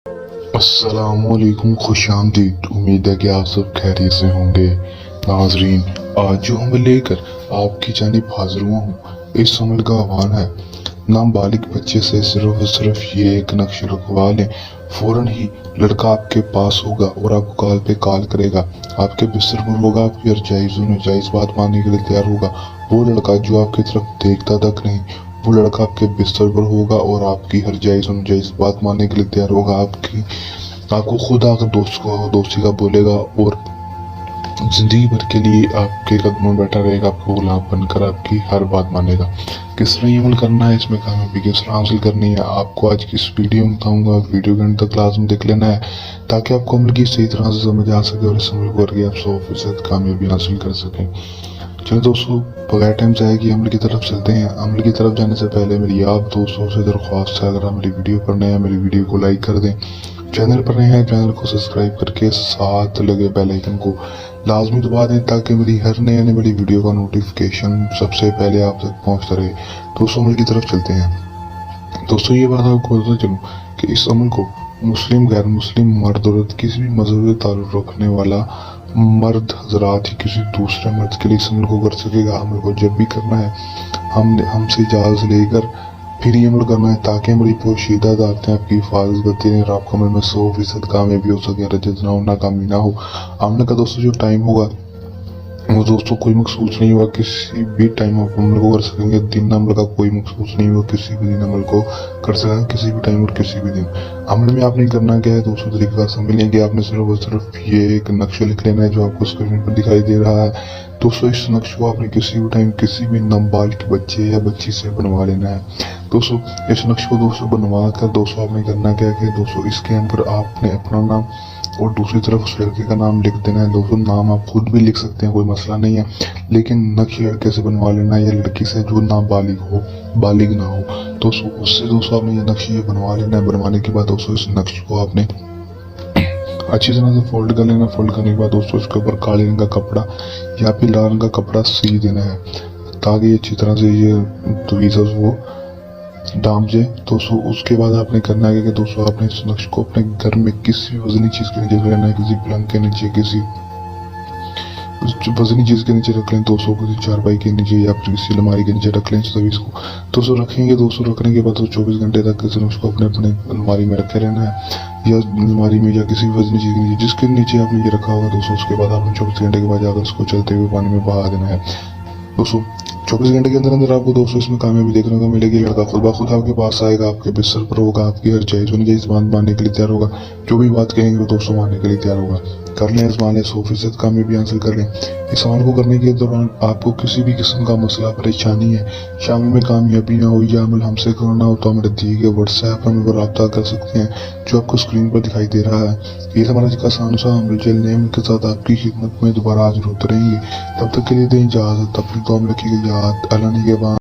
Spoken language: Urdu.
السلام علیکم، خوش آمدید۔ امید ہے کہ آپ سب خیریت سے ہوں گے۔ ناظرین، آج جو عمل لے کر آپ کی جانب حاضر ہوا ہوں، اس عمل کا عنوان ہے نابالغ بچے سے صرف اور صرف یہ ایک نقش رکھوا لیں، فوراً ہی لڑکا آپ کے پاس ہوگا اور آپ کو کال پہ کال کرے گا، آپ کے بستر پر ہوگا، آپ کی ہر جائز و ناجائز بات ماننے کے لیے تیار ہوگا۔ وہ لڑکا جو آپ کی طرف دیکھتا تک نہیں، وہ لڑکا آپ کے بستر پر ہوگا اور آپ کی ہر جائز و ناجائز بات ماننے کے لیے تیار ہوگا۔ آپ کو خود آ کر دوستی کا بولے گا اور زندگی بھر کے لیے آپ کے قدموں میں بیٹھا رہے گا، آپ کو غلام بن کر آپ کی ہر بات مانے گا۔ کس طرح یہ عمل کرنا ہے، اس میں کامیابی کس طرح حاصل کرنی ہے، آپ کو آج کی اس ویڈیو میں بتاؤں گا۔ ویڈیو کے اندر تک لازم دیکھ لینا ہے تاکہ آپ کو عمل کی صحیح طرح سے سمجھ آ سکے اور اس عمل کو کر کے آپ 100% کامیابی حاصل کر سکیں۔ چلیں دوستو، بغیر ٹائم ضائع کیے عمل کی طرف چلتے ہیں۔ عمل کی طرف جانے سے پہلے میری آپ دوستوں سے درخواست ہے، اگر آپ میری ویڈیو پر نئے ہیں میری ویڈیو کو لائک کر دیں، چینل پر نئے ہیں چینل کو سبسکرائب کر کے ساتھ لگے بیل آئیکن کو لازمی دبا دیں تاکہ میری ہر نئے آنے والی ویڈیو کا نوٹیفیکیشن سب سے پہلے آپ تک پہنچتا رہے۔ دوستو، عمل کی طرف چلتے ہیں۔ دوستو، یہ بات آپ کو بتا چلوں کہ اس عمل کو مسلم، غیر مسلم، مرد عورت، کسی بھی مذہب سے تعلق رکھنے والا مرد حضرات ہی کسی دوسرے مرد کے لیے اس عمل کو کر سکے گا۔ عمل کو جب بھی کرنا ہے ہم سے اجازت لے کر پھر یہ عمل کرنا ہے تاکہ ہماری پوشیدہ ذاتیں آپ کی حفاظت کرتی رہیں اور آپ کو عمل میں 100% کامیابی ہو سکے، رجت نہ ہو، ناکامی نہ ہو۔ عمل کا دوستو جو ٹائم ہوگا وہ دوستوں کوئی مخصوص نہیں ہوا، کسی بھی ٹائم آپ عمل کو کر سکیں گے۔ دن عمل کا کوئی مخصوص نہیں ہوا، کسی بھی دن عمل کو کر سکیں گے، کسی بھی ٹائم اور کسی بھی دن۔ عمل میں آپ نے کرنا کیا ہے دوستوں، طریقہ کار سمجھ لیں کہ آپ نے صرف اور صرف یہ ایک نقشہ لکھ لینا ہے جو آپ کو اسکرین پر دکھائی دے رہا ہے۔ دوستوں، اس نقش کو آپ نے کسی بھی ٹائم کسی بھی نابالغ بچے یا بچی سے بنوا لینا ہے۔ دوستوں، اس نقش کو دوستوں بنوا کر دوستوں آپ نے کرنا کیا کہ دوستوں اس کے اندر آپ نے اپنا نام اور دوسری طرف اس لڑکے کا نام لکھ دینا ہے۔ دوستوں، نام آپ خود بھی لکھ سکتے ہیں، کوئی مسئلہ نہیں ہے، لیکن نقش لڑکے سے بنوا لینا ہے یا لڑکی سے جو نابالغ ہو، بالغ نہ ہو۔ دوستوں اس سے دوستوں آپ نے یہ نقش یہ بنوا لینا ہے۔ بنوانے کے بعد دوستوں اس نقش کو آپ نے اچھی طرح سے فولڈ کر لینا۔ فولڈ کرنے کے بعد دوستوں اس کے اوپر کالے رنگ کا کپڑا یا پھر لال رنگ کا کپڑا سی دینا ہے تاکہ یہ اچھی طرح سے یہ تویزز وہ ڈام جائے۔ دوستوں اس کے بعد آپ نے کرنا ہے کہ دوستوں آپ نے اس نقش کو اپنے گھر میں کسی وزنی چیز کے نیچے رکھ لینا ہے، کسی پلنگ کے نیچے، کسی وزنی چیز کے نیچے رکھ لیں دوستوں، کسی چارپائی کے نیچے یا پھر کسی الماری کے نیچے رکھ لیں اس تویز کو۔ دوستوں رکھیں گے، دوستوں رکھنے کے بعد 24 گھنٹے تک اس نقش کو اپنے الماری میں رکھے رہنا ہے، یا الماری میں یا کسی وزنی چیز کے نیچے جس کے نیچے آپ نے یہ رکھا ہوگا۔ دوستوں اس کے بعد آپ نے 24 گھنٹے کے بعد جا کر اس کو چلتے ہوئے پانی میں بہا دینا ہے۔ دوستوں 24 گھنٹے کے اندر اندر آپ کو دوستوں اس میں کامیابی دیکھنے کو ملے گی۔ لڑکا خود بخود آپ کے پاس آئے گا، آپ کے بستر پر ہوگا، آپ کی ہر جائز و ناجائز بات ماننے کے لیے تیار ہوگا، جو بھی بات کہیں گے وہ دوستوں ماننے کے لیے تیار ہوگا۔ کر لیں، آزما لیں، 100% کامیابی حاصل کر لیں۔ اس عمل کو کرنے کے دوران آپ کو کسی بھی قسم کا مسئلہ پریشانی ہے، شامل میں کامیابی نہ ہو یا عمل ہم سے کرنا ہو تو ہمارے دیے گئے واٹس ایپ ہمیں پر رابطہ کر سکتے ہیں جو آپ کو اسکرین پر دکھائی دے رہا ہے۔ یہ ہمارا آج کا آسان سا عمل، جلد نئے عمل کے ساتھ آپ کی خدمت میں دوبارہ حاضر ہوتے رہیں گے۔ تب تک کے لیے دیں اجازت، تب تک تو ہم رکھیے گا یاد، اللہ نگہبان۔